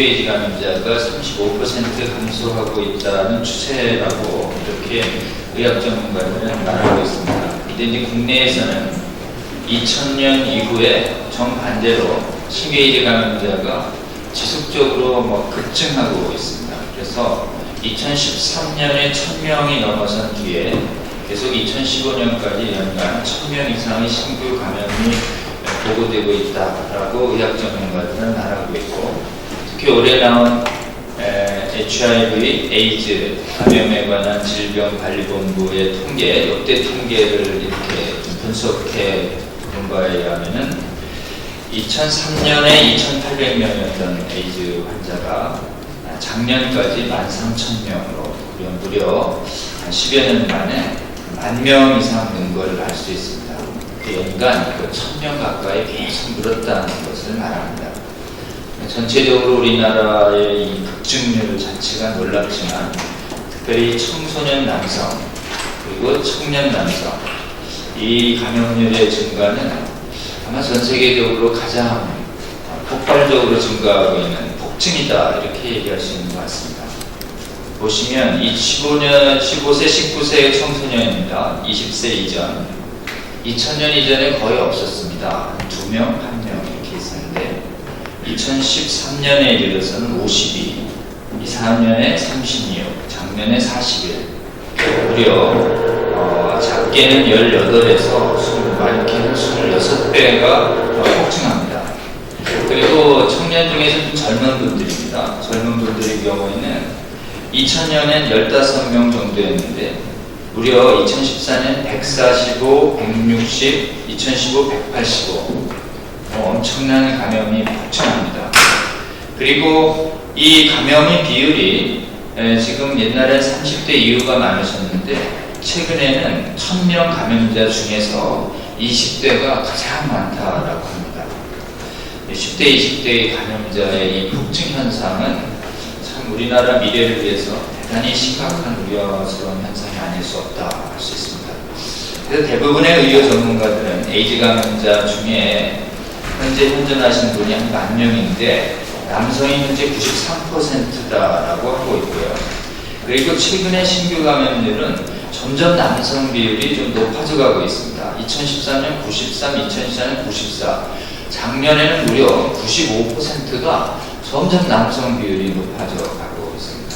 신규에이즈 감염자가 35% 감소하고 있다는 추세라고 이렇게 의학 전문가들은 말하고 있습니다. 근데 이제 국내에서는 2000년 이후에 정반대로 신규에이즈 감염자가 지속적으로 급증하고 있습니다. 그래서 2013년에 1000명이 넘어선 뒤에 계속 2015년까지 연간 1000명 이상의 신규 감염이 보고되고 있다라고 의학 전문가들은 말하고 있고, 특히 올해 나온 HIV, 에이즈 감염에 관한 질병관리본부의 통계, 역대 통계를 이렇게 분석해 본 바에 의하면은 2003년에 2,800명이었던 에이즈 환자가 작년까지 13,000명으로 무려 한 10여 년 만에 10,000명 이상 는 것을 알 수 있습니다. 연간 1,000명 가까이 계속 늘었다는 것을 말합니다. 전체적으로 우리나라의 이 급증률 자체가 놀랍지만, 특별히 청소년 남성 그리고 청년 남성 이 감염률의 증가는 아마 전 세계적으로 가장 폭발적으로 증가하고 있는 폭증이다, 이렇게 얘기할 수 있는 것 같습니다. 보시면 이 15세, 19세의 청소년입니다. 20세 이전, 2000년 이전에 거의 없었습니다. 2명, 1명 이렇게 있었는데 2013년에 이르러서는 52, 24년에 36, 작년에 41, 무려 작게는 18에서 많게는 26배가 폭증합니다. 그리고 청년 중에서 좀 젊은 분들입니다. 젊은 분들의 경우에는 2000년엔 15명 정도였는데 무려 2014년 145, 160, 2015 185, 엄청난 감염이 폭증합니다. 그리고 이 감염의 비율이 지금 옛날에 30대 이후가 많으셨는데 최근에는 1000명 감염자 중에서 20대가 가장 많다라고 합니다. 10대, 20대의 감염자의 이 폭증 현상은 참 우리나라 미래를 위해서 대단히 심각한 우려스러운 현상이 아닐 수 없다 할 수 있습니다. 그래서 대부분의 의료 전문가들은 에이즈 감염자 중에 현재 현존하신 분이 한 10,000명인데 남성이 현재 93%다라고 하고 있고요. 그리고 최근에 신규 감염률은 점점 남성 비율이 좀 높아져 가고 있습니다. 2013년 93, 2014년 94, 작년에는 무려 95%가 점점 남성 비율이 높아져 가고 있습니다.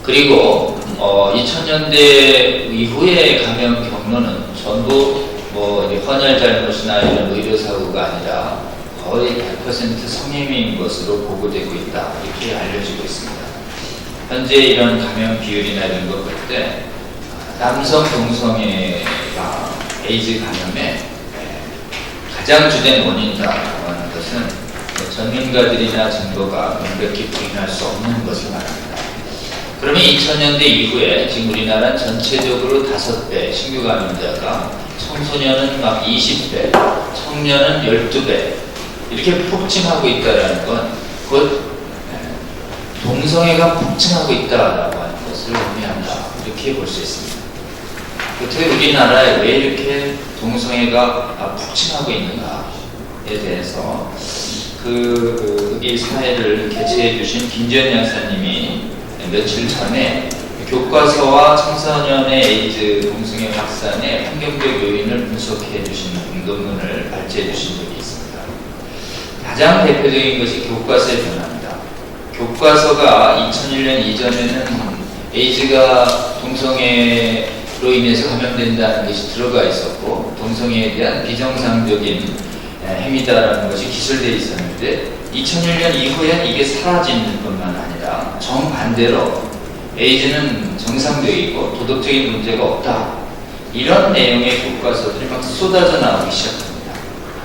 그리고 2000년대 이후의 감염 경로는 전부 헌혈 잘못이나 이런 의료사고가 아니라 거의 100% 성인인 것으로 보고되고 있다, 이렇게 알려지고 있습니다. 현재 이런 감염 비율이나 이런 것 볼 때 남성 동성애가 에이즈 감염의 가장 주된 원인이다라고 하는 것은 전문가들이나 증거가 명백히 부인할 수 없는 것을 말합니다. 그러면 2000년대 이후에 지금 우리나라는 전체적으로 5배 신규 감염자가, 청소년은 막 20배, 청년은 12배 이렇게 폭증하고 있다는 건 곧 동성애가 폭증하고 있다라고 하는 것을 의미한다, 이렇게 볼 수 있습니다. 어떻게 우리나라에 왜 이렇게 동성애가 폭증하고 있는가에 대해서 이 사회를 개최해 주신 김지연 약사님이 며칠 전에 교과서와 청소년의 에이즈 동성애 확산의 환경적 요인을 분석해 주신 논문을 발제해 주신 적이 있습니다. 가장 대표적인 것이 교과서의 변화입니다. 교과서가 2001년 이전에는 에이즈가 동성애로 인해서 감염된다는 것이 들어가 있었고 동성애에 대한 비정상적인 행위다라는 것이 기술되어 있었는데 2001년 이후엔 이게 사라진 것만 아니라 정반대로 에이즈는 정상적이고 도덕적인 문제가 없다, 이런 내용의 교과서들이 막 쏟아져 나오기 시작합니다.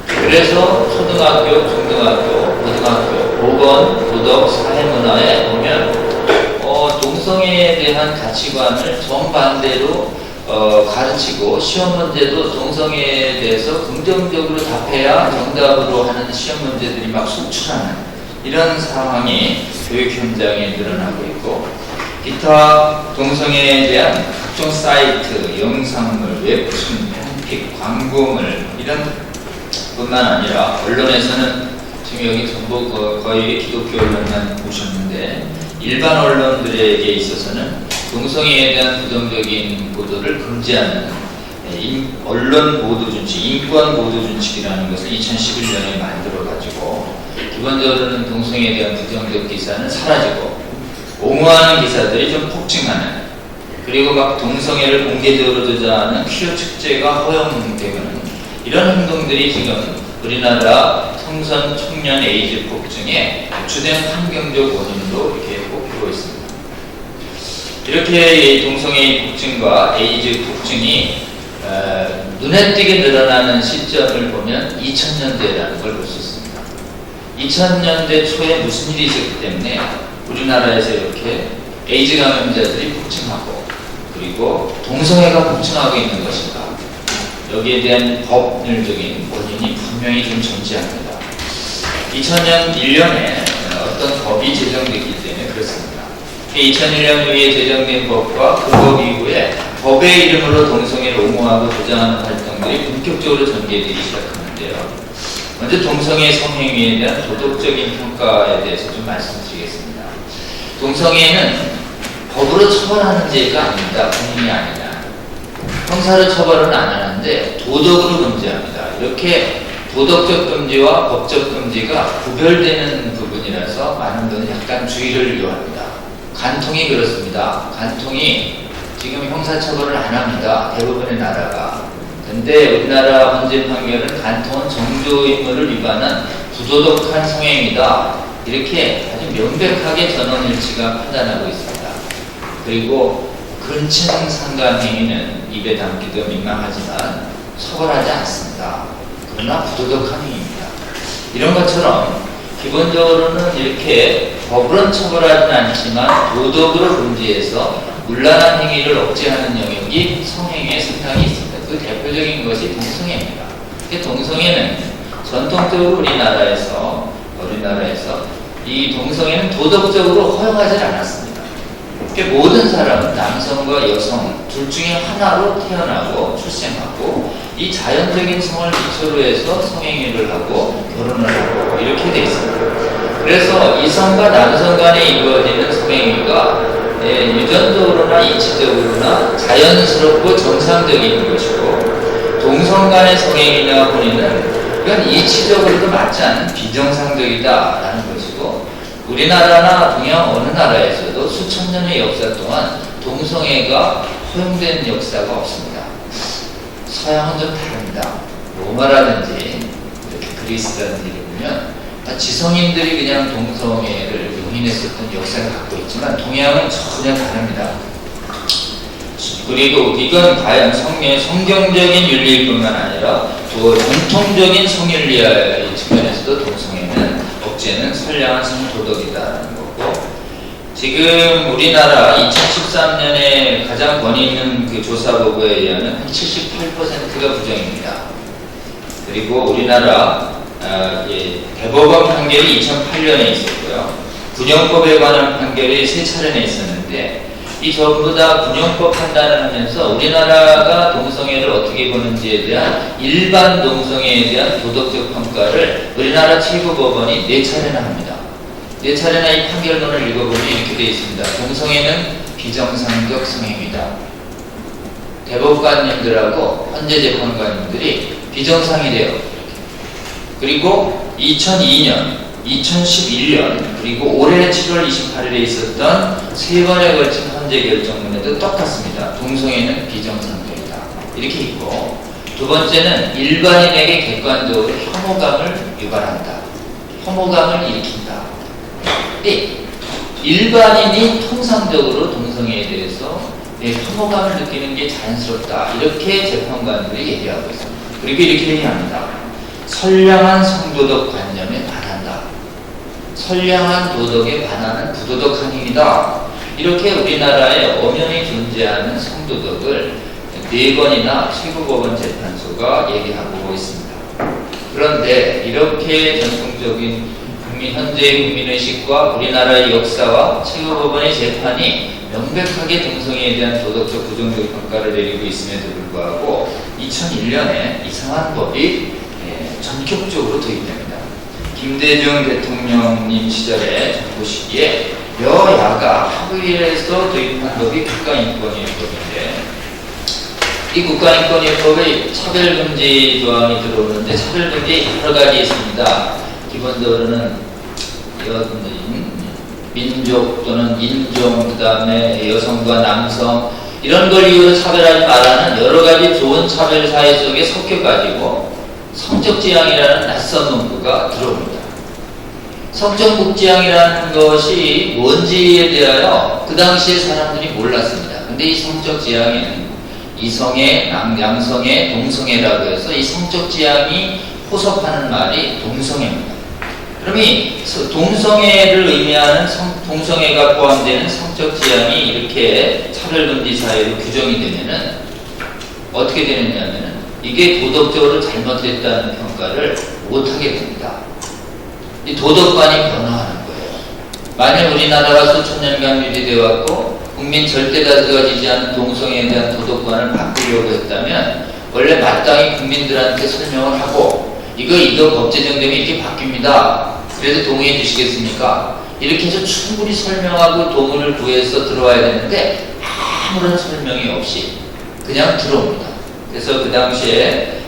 그래서 초등학교, 중등학교, 고등학교, 보건, 도덕, 사회문화에 보면 동성애에 대한 가치관을 정반대로 가르치고 시험 문제도 동성애에 대해서 긍정적으로 답해야 정답으로 하는 시험 문제들이 막 속출하는 이런 상황이 교육 현장에 늘어나고 있고, 기타 동성애에 대한 각종 사이트, 영상물, 웹툰, 팬픽, 광고물 이런 뿐만 아니라 언론에서는 지금 여기 전부 거의 기독교 언론만 보셨는데 일반 언론들에게 있어서는 동성애에 대한 부정적인 보도를 금지하는 언론 보도 준칙, 인권 보도 준칙이라는 것을 2011년에 만들어가지고 기본적으로는 동성애에 대한 부정적 기사는 사라지고 옹호하는 기사들이 좀 폭증하는, 그리고 막 동성애를 공개적으로 조장하는 퀴어 축제가 허용되는 이런 행동들이 지금 우리나라 청소년 청년 에이즈 폭증의 주된 환경적 원인으로 이렇게 꼽히고 있습니다. 이렇게 동성애 폭증과 에이즈 폭증이 눈에 띄게 늘어나는 시점을 보면 2000년대라는 걸 볼 수 있습니다. 2000년대 초에 무슨 일이 있었기 때문에 우리나라에서 이렇게 에이즈 감염자들이 폭증하고 그리고 동성애가 폭증하고 있는 것인가, 여기에 대한 법률적인 원인이 분명히 좀 존재합니다. 2001년에 어떤 법이 제정됐기 때문에 그렇습니다. 2001년 이후에 제정된 법과 그 법 이후에 법의 이름으로 동성애를 옹호하고 조장하는 활동들이 본격적으로 전개되기 시작하는데요. 먼저 동성애 성행위에 대한 도덕적인 평가에 대해서 좀 말씀드리겠습니다. 동성애는 법으로 처벌하는 죄가 아닙니다. 본인이 아니라. 형사로 처벌은 안 하는데 도덕으로 금지합니다. 이렇게 도덕적 금지와 법적 금지가 구별되는 부분이라서 많은 분은 약간 주의를 요합니다. 간통이 그렇습니다. 간통이 지금 형사처벌을 안 합니다. 대부분의 나라가. 근데 우리나라 헌재 판결은 간통은 정조임무를 위반한 부도덕한 성행위다, 이렇게 아주 명백하게 전원일치가 판단하고 있습니다. 그리고 근친 상간 행위는 입에 담기도 민망하지만 처벌하지 않습니다. 그러나 부도덕한 행위입니다. 이런 것처럼 기본적으로는 이렇게 법으로는 처벌하지는 않지만 도덕으로 금지해서 문란한 행위를 억제하는 영역이 성행위에 상당히 있습니다. 그 대표적인 것이 동성애입니다. 동성애는 전통적으로 우리나라에서 이 동성애는 도덕적으로 허용하지 않았습니다. 모든 사람은 남성과 여성 둘 중에 하나로 태어나고 출생하고 이 자연적인 성을 기초로 해서 성행위를 하고 결혼을 하고 이렇게 돼 있습니다. 그래서 이성과 남성 간에 이루어지는 성행위가 유전적으로나 이치적으로나 자연스럽고 정상적인 것이고, 동성 간의 성행위나 혼인은 이건 이치적으로도 맞지 않는 비정상적이다라는 것이고, 우리나라나 동양 어느 나라에서도 수천 년의 역사 동안 동성애가 허용된 역사가 없습니다. 서양은 좀 다릅니다. 로마라든지 이렇게 그리스라든지 보면 지성인들이 그냥 동성애를 용인했었던 역사를 갖고 있지만 동양은 전혀 다릅니다. 그리고 이건 과연 성경적인 윤리일 뿐만 아니라 또 전통적인 성윤리의 측면에서도 동성애는 억제는 선량한 성도덕이다라는 거고, 지금 우리나라 2013년에 가장 권위 있는 그 조사 보고에 의하면 78%가 부정입니다. 그리고 우리나라 대법원 판결이 2008년에 있었고요. 군형법에 관한 판결이 3차례나 있었는데 이 전부 다 군형법 판단을 하면서 우리나라가 동성애를 어떻게 보는지에 대한 일반 동성애에 대한 도덕적 평가를 우리나라 최고법원이 4차례나 합니다. 4차례나 이 판결문을 읽어보면 이렇게 되어 있습니다. 동성애는 비정상적 성행위다. 대법관님들하고 헌재 재판관님들이 비정상이래요. 그리고 2002년, 2011년, 그리고 올해 7월 28일에 있었던 3번에 걸친 헌재 결정문에도 똑같습니다. 동성애는 비정상적이다. 이렇게 있고, 두 번째는 일반인에게 객관적으로 혐오감을 유발한다. 혐오감을 일으킨다. 근데 일반인이 통상적으로 동성애에 대해서 혐오감을 느끼는 게 자연스럽다. 이렇게 재판관들이 얘기하고 있습니다. 그리고 이렇게 얘기합니다. 선량한 성도덕 관념에 반한다. 선량한 도덕에 반하는 부도덕한 행위다. 이렇게 우리나라에 엄연히 존재하는 성도덕을 4번이나 최고법원 재판소가 얘기하고 있습니다. 그런데 이렇게 전통적인 현재의 국민의식과 우리나라의 역사와 최고법원의 재판이 명백하게 동성애에 대한 도덕적 부정적 평가를 내리고 있음에도 불구하고 2001년에 이상한 법이 전격적으로 도입됩니다. 김대중 대통령님 시절에 정부 시기에 여야가 합의해서 도입한 법이 국가인권위법인데, 이 국가인권위법에 차별금지 조항이 들어오는데 차별금지 여러 가지 있습니다. 기본적으로는 민족 또는 인종, 그 다음에 여성과 남성 이런 걸 이유로 차별하지 말라는 여러 가지 좋은 차별 사회 속에 섞여가지고 성적지향이라는 낯선 문구가 들어옵니다. 성적지향이라는 것이 뭔지에 대하여 그 당시에 사람들이 몰랐습니다. 근데 이 성적지향에는 이성애, 양성애, 동성애라고 해서 이 성적지향이 포섭하는 말이 동성애입니다. 그럼 이 동성애를 의미하는 동성애가 포함되는 성적지향이 이렇게 차별금지 사회로 규정이 되면은 어떻게 되느냐면은 이게 도덕적으로 잘못됐다는 평가를 못하게 됩니다. 이 도덕관이 변화하는 거예요. 만약 우리나라가 수천 년간 유지되어 왔고 국민 절대 다수가 지지하는 동성애에 대한 도덕관을 바꾸려고 했다면 원래 마땅히 국민들한테 설명을 하고 이거 법 제정되면 이렇게 바뀝니다. 그래서 동의해 주시겠습니까? 이렇게 해서 충분히 설명하고 동의를 구해서 들어와야 되는데 아무런 설명이 없이 그냥 들어옵니다. 그래서 그 당시에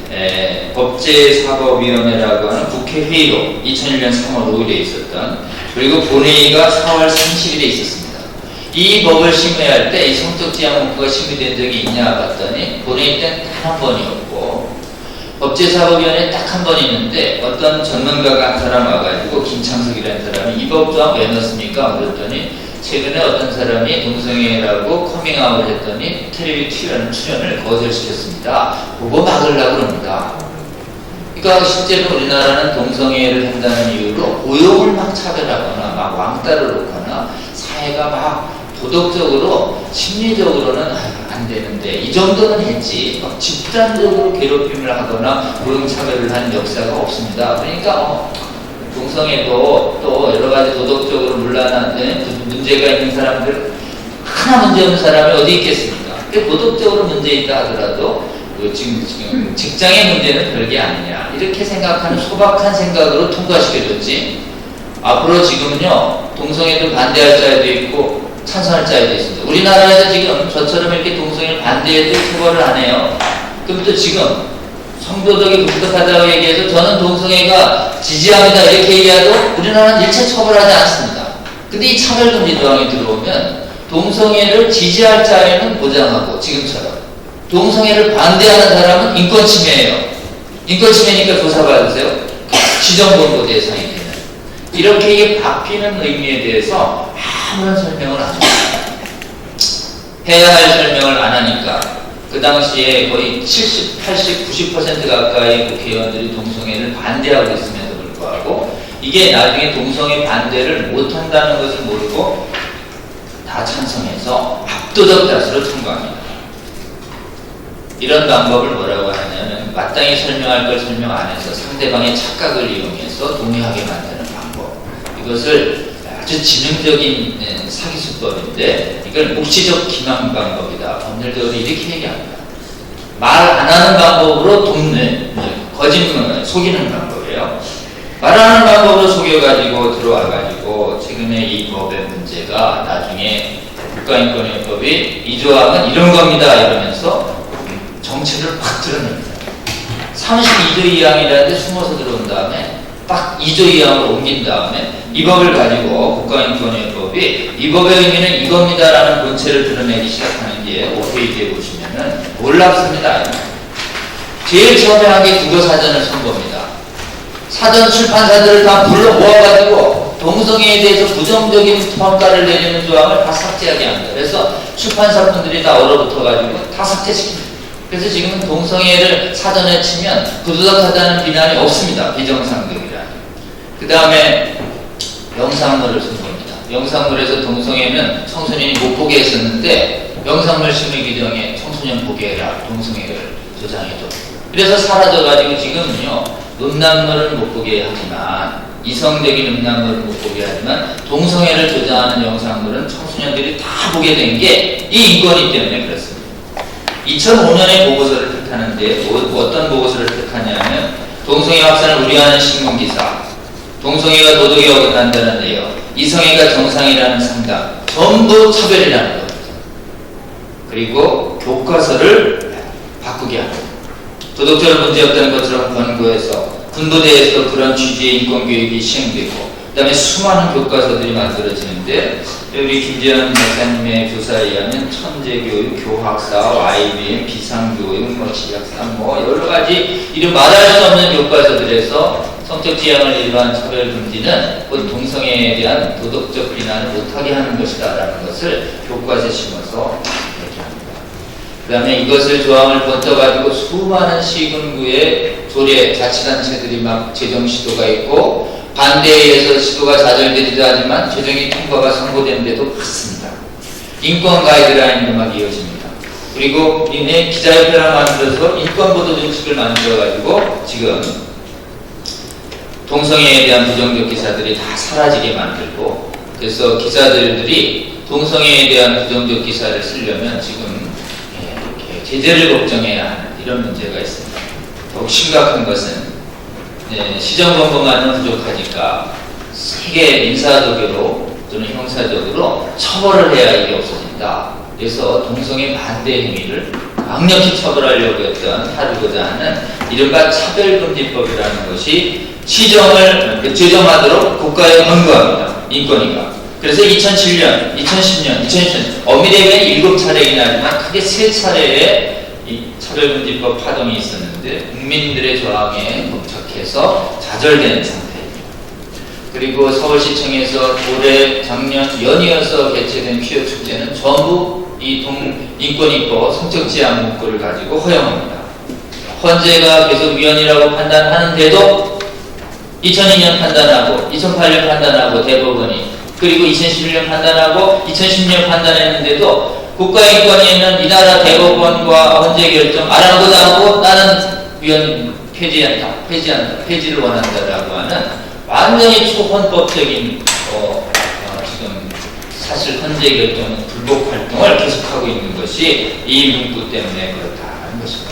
법제사법위원회라고 하는 국회회의로 2001년 3월 5일에 있었던, 그리고 본회의가 4월 30일에 있었습니다. 이 법을 심의할 때 이 성적지향 문구가 심의된 적이 있냐 봤더니 본회의 때는 단 한 번이었고 법제사법위원회에 딱 한 번 있는데 어떤 전문가가 한 사람 와가지고 김창석이라는 사람이 이 법 조항 왜 넣습니까? 그랬더니 최근에 어떤 사람이 동성애라고 커밍아웃 했더니 텔레비 출연을 거절시켰습니다. 그거 막으려고 합니다. 그러니까 실제로 우리나라는 동성애를 한다는 이유로 고용을 막 차별하거나 막 왕따를 놓거나 사회가 막 도덕적으로 심리적으로는 안 되는데 이 정도는 했지 막 집단적으로 괴롭힘을 하거나 고용차별을 한 역사가 없습니다. 그러니까 동성애도 또 여러 가지 도덕적으로 문란한 문제가 있는 사람들, 하나 문제 없는 사람이 어디 있겠습니까? 근데 도덕적으로 문제 있다 하더라도 지금 직장의 문제는 별게 아니냐 이렇게 생각하는 소박한 생각으로 통과시켜줬지, 앞으로 지금은요 동성애도 반대할 자도 있고 찬성할 자도 있습니다. 우리나라에서 지금 저처럼 이렇게 동성애를 반대해도 처벌을 안 해요. 그럼 또 지금 성도덕이 부족하다고 얘기해서 저는 동성애가 지지합니다 이렇게 얘기해도 우리나라는 일체 처벌하지 않습니다. 근데 이 차별금지 조항이 들어오면 동성애를 지지할 자에는 보장하고, 지금처럼 동성애를 반대하는 사람은 인권침해예요. 인권침해니까 조사받으세요. 지정본고 대상이 되는, 이렇게 이게 바뀌는 의미에 대해서 아무런 설명을 안 합니다. 해야 할 설명을 안 하니까 그 당시에 거의 70, 80, 90% 가까이 국회의원들이 동성애를 반대하고 있음에도 불구하고 이게 나중에 동성애 반대를 못한다는 것을 모르고 다 찬성해서 압도적 다수로 통과합니다. 이런 방법을 뭐라고 하냐면 마땅히 설명할 걸 설명 안 해서 상대방의 착각을 이용해서 동의하게 만드는 방법. 이것을 아주 지능적인 사기수법인데 이걸 묵시적 기망 방법이다. 법률적으로 이렇게 얘기합니다. 말 안 하는 방법으로 돕는, 거짓말, 속이는 방법이에요. 말하는 방법으로 속여가지고 들어와가지고 최근에 이 법의 문제가 나중에 국가인권위법이 이 조항은 이런 겁니다 이러면서 정체를 확 드러냅니다. 32조 2항이라는데 숨어서 들어온 다음에 딱 2조 2항으로 옮긴 다음에 이 법을 가지고 국가인권위법이 이 법의 의미는 이겁니다라는 본체를 드러내기 시작하는 게 5페이지에 보시면은 놀랍습니다. 제일 처음에 한 게 국어사전을 선보입니다. 사전 출판사들을 다 불러 모아가지고 동성애에 대해서 부정적인 평가를 내리는 조항을 다 삭제하게 합니다. 그래서 출판사분들이 다 얼어붙어가지고 다 삭제시킵니다. 그래서 지금은 동성애를 사전에 치면 부도덕하다는 비난이 없습니다. 비정상적이라. 그 다음에 영상물을 선보입니다. 영상물에서 동성애는 청소년이 못 보게 했었는데 영상물 심의 규정에 청소년 보게 해라. 동성애를 조장해줘. 그래서 사라져가지고 지금은요 음란물은 못 보게 하지만, 이성적인 음란물을 못 보게 하지만 동성애를 조장하는 영상물은 청소년들이 다 보게 된 게 이 인권위 때문에 그렇습니다. 2005년에 보고서를 택하는데 어떤 보고서를 택하냐면 동성애 확산을 우려하는 신문기사, 동성애가 도덕에 어긋난다는 내용, 이성애가 정상이라는 상담, 전부 차별이라는 겁니다. 그리고 교과서를 바꾸게 합니다. 도덕적으로 문제없다는 것처럼 권고해서 군부대에서 그런 취지의 인권교육이 시행되고, 그 다음에 수많은 교과서들이 만들어지는데, 우리 김재현 박사님의 교사에 의하면 천재교육, 교학사, YBM, 비상교육, 지약사, 여러 가지 이런 말할 수 없는 교과서들에서 성적 지향을 일반 차별 금지는 곧 동성애에 대한 도덕적 비난을 못하게 하는 것이다라는 것을 교과서에 심어서 얘기합니다. 그 다음에 이것을 조항을 번져가지고 수많은 시군구의 조례, 자치단체들이 막 제정 시도가 있고, 반대에 의해서 시도가 좌절되기도 하지만 최종의 통과가 선고된 데도 많습니다. 인권 가이드라인으로 막 이어집니다. 그리고 이내 기자협회를 만들어서 인권보도 정책을 만들어가지고 지금 동성애에 대한 부정적 기사들이 다 사라지게 만들고, 그래서 기자들이 동성애에 대한 부정적 기사를 쓰려면 지금 이렇게 제재를 걱정해야 하는 이런 문제가 있습니다. 더욱 심각한 것은 시정범법만은 부족하니까 세계 민사적으로 또는 형사적으로 처벌을 해야 이게 없어진다. 그래서 동성애 반대 행위를 강력히 처벌하려고 했던 하고자 하는 이른바 차별금지법이라는 것이 제정하도록 국가에 권고합니다. 인권위가. 그래서 2007년, 2010년, 2020년 어미대에 7차례이나 하지만 크게 3차례의 이 차별금지법 파동이 있었는데 국민들의 저항에 봉착해서 좌절된 상태입니다. 그리고 서울시청에서 올해 작년 연이어서 개최된 퀴어 축제는 전부 이 인권위법 성적지향 문구를 가지고 허용합니다. 헌재가 계속 위헌이라고 판단하는데도 2002년 판단하고 2008년 판단하고 대법원이, 그리고 2011년 판단하고 2010년 판단했는데도 국가인권위는 이 나라 대법원과 헌재 결정 알아보도 않고 나는 위헌 폐지를 원한다라고 하는 완전히 초헌법적인 지금 사실 헌재 결정은 불복 활동을 계속하고 있는 것이 이 문구 때문에 그렇다는 것입니다.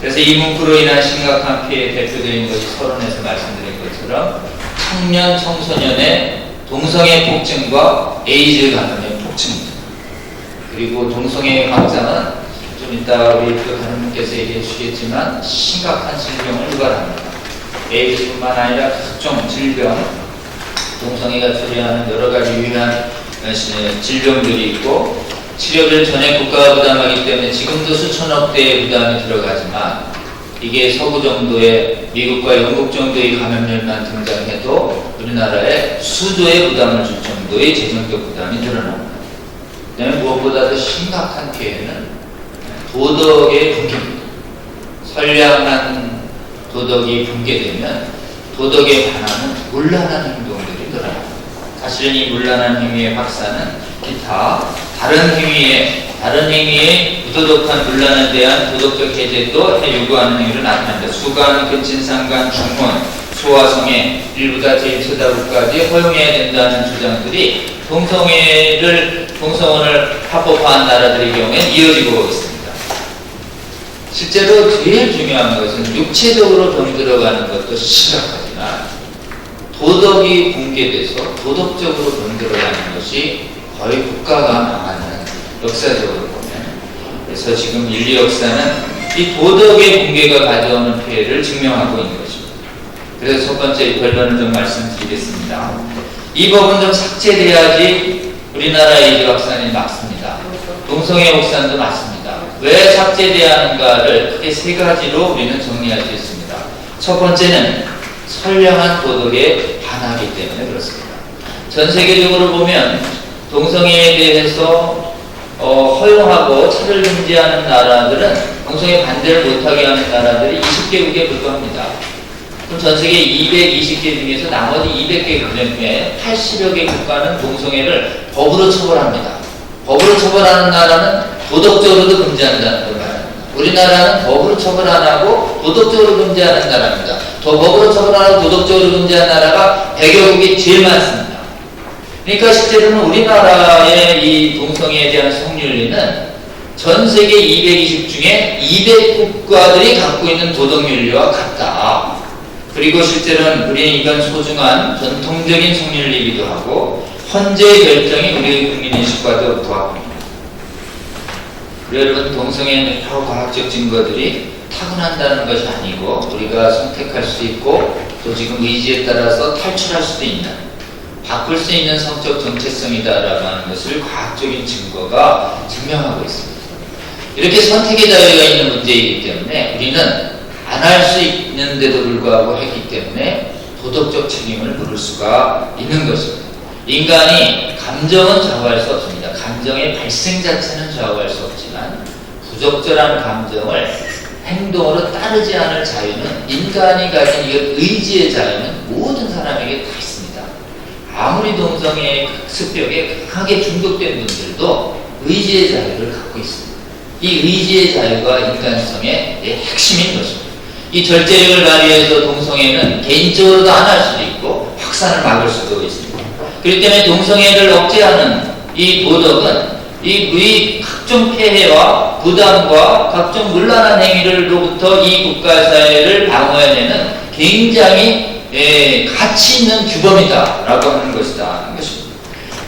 그래서 이 문구로 인한 심각한 피해의 대표적인 것이 서론에서 말씀드린 것처럼 청년, 청소년의 동성애 폭증과 에이즈 감염의 폭증입니다. 그리고 동성애 확산은 좀 이따 우리 다른 분께서 얘기해 주시겠지만 심각한 질병을 유발합니다. 에이즈뿐만 아니라 각종 질병, 동성애가 초래하는 여러 가지 유해한 질병들이 있고, 치료를 전액 국가가 부담하기 때문에 지금도 수천억 대의 부담이 들어가지만 이게 서구 정도의 미국과 영국 정도의 감염률만 등장해도 우리나라에 수조의 부담을 줄 정도의 재정적 부담이 늘어납니다. 그 다음에 무엇보다도 심각한 피해는 도덕의 붕괴입니다. 선량한 도덕이 붕괴되면 도덕에 반하는 문란한 행동들이 늘어납니다. 사실은 이 문란한 행위의 확산은 기타 다른 행위에 부도덕한 문란에 대한 도덕적 해제도 요구하는 행위로 나타납니다. 수간, 근친상간, 중혼, 소아성애, 일부다 제1처다국까지 허용해야 된다는 주장들이 동성혼을 합법화한 나라들의 경우에 이어지고 있습니다. 실제로 제일 중요한 것은 육체적으로 병들어가는 것도 심각하지만 도덕이 붕괴돼서 도덕적으로 병들어가는 것이 거의 국가가 망하는, 역사적으로 보면. 그래서 지금 인류 역사는 이 도덕의 붕괴가 가져오는 피해를 증명하고 있는 것입니다. 그래서 첫 번째 결론을 좀 말씀드리겠습니다. 이 법은 좀 삭제돼야지 우리나라의 에이즈 확산이 막습니다. 동성애 확산도 막습니다. 왜 삭제돼야 하는가를 크게 3가지로 우리는 정리할 수 있습니다. 첫 번째는 선량한 도덕에 반하기 때문에 그렇습니다. 전 세계적으로 보면 동성애에 대해서 허용하고 차별 금지하는 나라들은 동성애 반대를 못하게 하는 나라들이 20개국에 불과합니다. 그럼 전 세계 220개 중에서 나머지 200개 중에 80여 개 국가는 동성애를 법으로 처벌합니다. 법으로 처벌하는 나라는 도덕적으로도 금지한다는 걸 말합니다. 우리나라는 법으로 처벌 안 하고 도덕적으로 금지하는 나라입니다. 더 법으로 처벌 안 하고 도덕적으로 금지하는 나라가 100여국이 제일 많습니다. 그러니까 실제로는 우리나라의 이 동성애에 대한 성윤리는 전 세계 220 중에 200국가들이 갖고 있는 도덕윤리와 같다. 그리고 실제로는 우리는 이건 소중한 전통적인 성률이기도 하고 헌재의 결정이 우리 국민의식과도 부합합니다. 그리고 여러분, 동성애는 여러 과학적 증거들이 타고난다는 것이 아니고 우리가 선택할 수 있고 또 지금 의지에 따라서 탈출할 수도 있는, 바꿀 수 있는 성적 정체성이다라고 하는 것을 과학적인 증거가 증명하고 있습니다. 이렇게 선택의 자유가 있는 문제이기 때문에 우리는 안 할 수 있는데도 불구하고 했기 때문에 도덕적 책임을 물을 수가 있는 것입니다. 인간이 감정은 좌우할 수 없습니다. 감정의 발생 자체는 좌우할 수 없지만 부적절한 감정을 행동으로 따르지 않을 자유는, 인간이 가진 이 의지의 자유는 모든 사람에게 다 있습니다. 아무리 동성애의 습벽에 강하게 중독된 분들도 의지의 자유를 갖고 있습니다. 이 의지의 자유가 인간성의 핵심인 것입니다. 이 절제력을 발휘해서 동성애는 개인적으로도 안 할 수도 있고 확산을 막을 수도 있습니다. 그렇기 때문에 동성애를 억제하는 이 도덕은 이 각종 폐해와 부담과 각종 문란한 행위로부터 이 국가사회를 방어해내는 굉장히 가치 있는 규범이다라고 하는 것이다 하는 것입니다.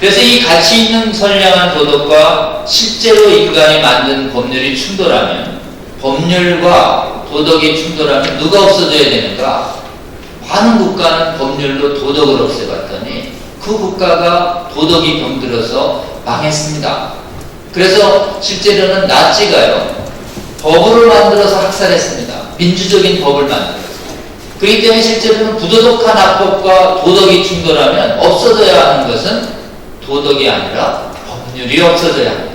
그래서 이 가치 있는 선량한 도덕과 실제로 인간이 만든 법률이 충돌하면, 법률과 도덕이 충돌하면 누가 없어져야 되는가? 많은 국가는 법률로 도덕을 없애봤더니 그 국가가 도덕이 병들어서 망했습니다. 그래서 실제로는 나치가요, 법으로 만들어서 학살했습니다. 민주적인 법을 만들어서. 그렇기 때문에 실제로는 부도덕한 악법과 도덕이 충돌하면 없어져야 하는 것은 도덕이 아니라 법률이 없어져야 합니다.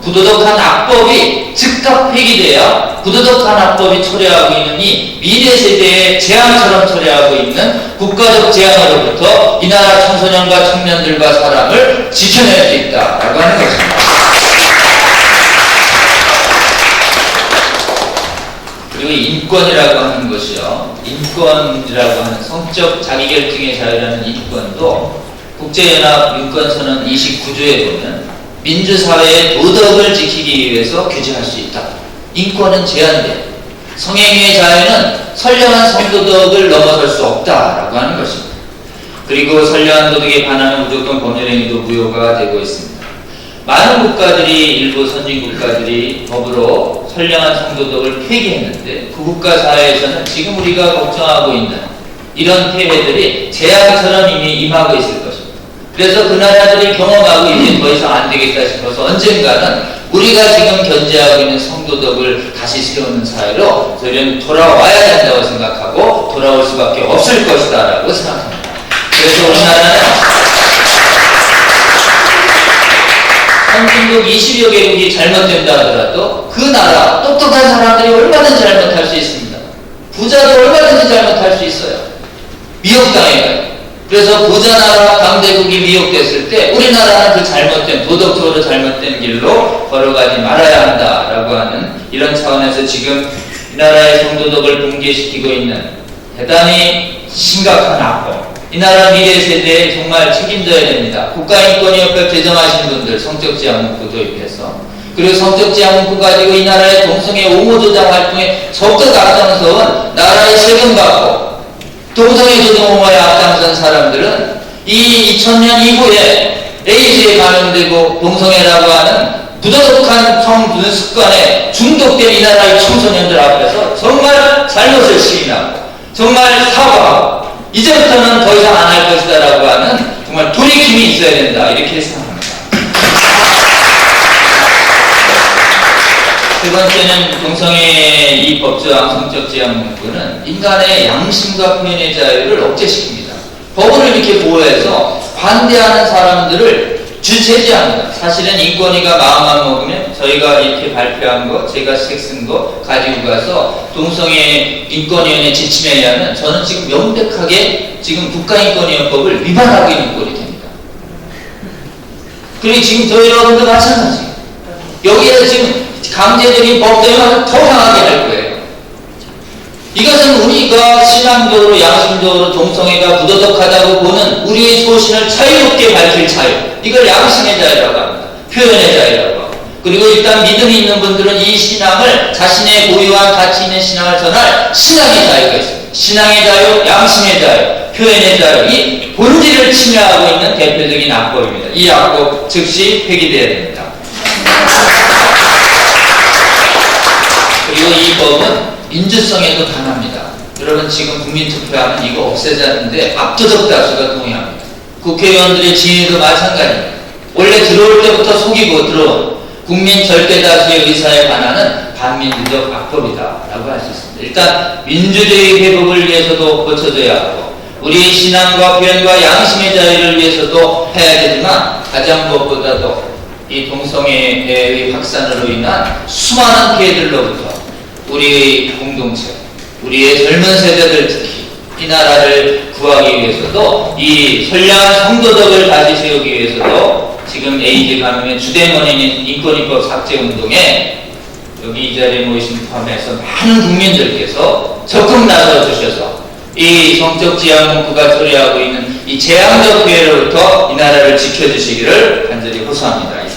부도덕한 악법이 즉각 폐기돼야 부도덕한 악법이 초래하고 있는 이 미래 세대의 재앙처럼 초래하고 있는 국가적 재앙으로부터 이 나라 청소년과 청년들과 사람을 지켜낼 수 있다라고 하는 것입니다. 그리고 인권이라고 하는 것이요, 인권이라고 하는 성적 자기결정의 자유라는 인권도 국제연합 인권선언 29조에 보면 민주사회의 도덕을 지키기 위해서 규정할 수 있다. 인권은 제한돼. 성행위의 자유는 선량한 성도덕을 넘어설 수 없다라고 하는 것입니다. 그리고 선량한 도덕에 반하면 무조건 법률행위도 무효가 되고 있습니다. 많은 국가들이, 일부 선진국가들이 법으로 선량한 성도덕을 폐기했는데 그 국가 사회에서는 지금 우리가 걱정하고 있는 이런 폐해들이 재앙처럼 이미 임하고 있을 것입니다. 그래서 그 나라들이 경험하고 이제 더 이상 안 되겠다 싶어서 언젠가는 우리가 지금 견제하고 있는 성도덕을 다시 세우는 사회로 저희는 돌아와야 된다고 생각하고 돌아올 수밖에 없을 것이다 라고 생각합니다. 그래서 우리나라는 선진국 20여 개국이 잘못된다 하더라도 그 나라 똑똑한 사람들이 얼마든지 잘못할 수 있습니다. 부자도 얼마든지 잘못할 수 있어요. 미혹당해요. 그래서 부자나라 강대국이 미혹됐을 때 우리나라는 그 잘못된, 도덕적으로 잘못된 길로 걸어가지 말아야 한다라고 하는 이런 차원에서 지금 이 나라의 성도덕을 붕괴시키고 있는 대단히 심각한 악법, 이 나라 미래 세대에 정말 책임져야 됩니다. 국가인권위원회 제정하신 분들 성적지향문구 도입해서, 그리고 성적지향문구 가지고 이 나라의 동성애 옹호조장 활동에 적극 앞장서온 나라의 세금 받고 동성애 조동호모에 앞장선 사람들은 이 2000년 이후에 에이즈에 감염되고 동성애라고 하는 부도덕한 성습관에 중독된 이 나라의 청소년들 앞에서 정말 잘못을 시인하고 정말 사과하고 이제부터는 더 이상 안 할 것이다 라고 하는 정말 돌이킴이 있어야 된다, 이렇게 생각합니다. 세 번째는 동성애 이 법조항 성적지향문구는 인간의 양심과 표현의 자유를 억제시킵니다. 법을 이렇게 보호해서 반대하는 사람들을 주체제합니다. 사실은 인권위가 마음만 먹으면 저희가 이렇게 발표한 거, 제가 책 쓴 거 가지고 가서 동성애 인권위원회 지침에 의하면 저는 지금 명백하게 지금 국가인권위원법을 위반하고 있는 꼴이 됩니다. 그리고 지금 저희 여러분도 마찬가지. 여기에서 지금 강제적인 법 때문에 더 강하게 할 거예요. 이것은 우리가 신앙적으로 양심적으로 동성애가 부도덕하다고 보는 우리의 소신을 자유롭게 밝힐 자유, 이걸 양심의 자유라고 합니다. 표현의 자유라고 하고, 그리고 일단 믿음이 있는 분들은 이 신앙을, 자신의 고유한 가치 있는 신앙을 전할 신앙의 자유가 있습니다. 신앙의 자유, 양심의 자유, 표현의 자유, 이 본질을 침해하고 있는 대표적인 악법입니다. 이 악법 즉시 폐기되어야 됩니다. 그리고 이 법은 민주성에도 강합니다. 여러분 지금 국민투표하면 이거 없애자는데 압도적 다수가 동의합니다. 국회의원들의 진위도 마찬가지입니다. 원래 들어올 때부터 속이고 들어온 국민 절대 다수의 의사에 반하는 반민주적 악법이다 라고 할 수 있습니다. 일단 민주주의 회복을 위해서도 고쳐져야 하고 우리의 신앙과 표현과 양심의 자유를 위해서도 해야 되지만 가장 무엇보다도 이 동성애의 확산으로 인한 수많은 피해들로부터 우리의 공동체, 우리의 젊은 세대들 특히 이 나라를 구하기 위해서도 이 선량한 성도덕을 다시 세우기 위해서도 지금 에이즈 감염의 주된 원인인 인권위법 삭제운동에 여기 이 자리에 모이신 포함해서 많은 국민들께서 적극 나서주셔서 이 성적 지향 문구가 초래하고 있는 이 재앙적 피해로부터 이 나라를 지켜주시기를 간절히 호소합니다.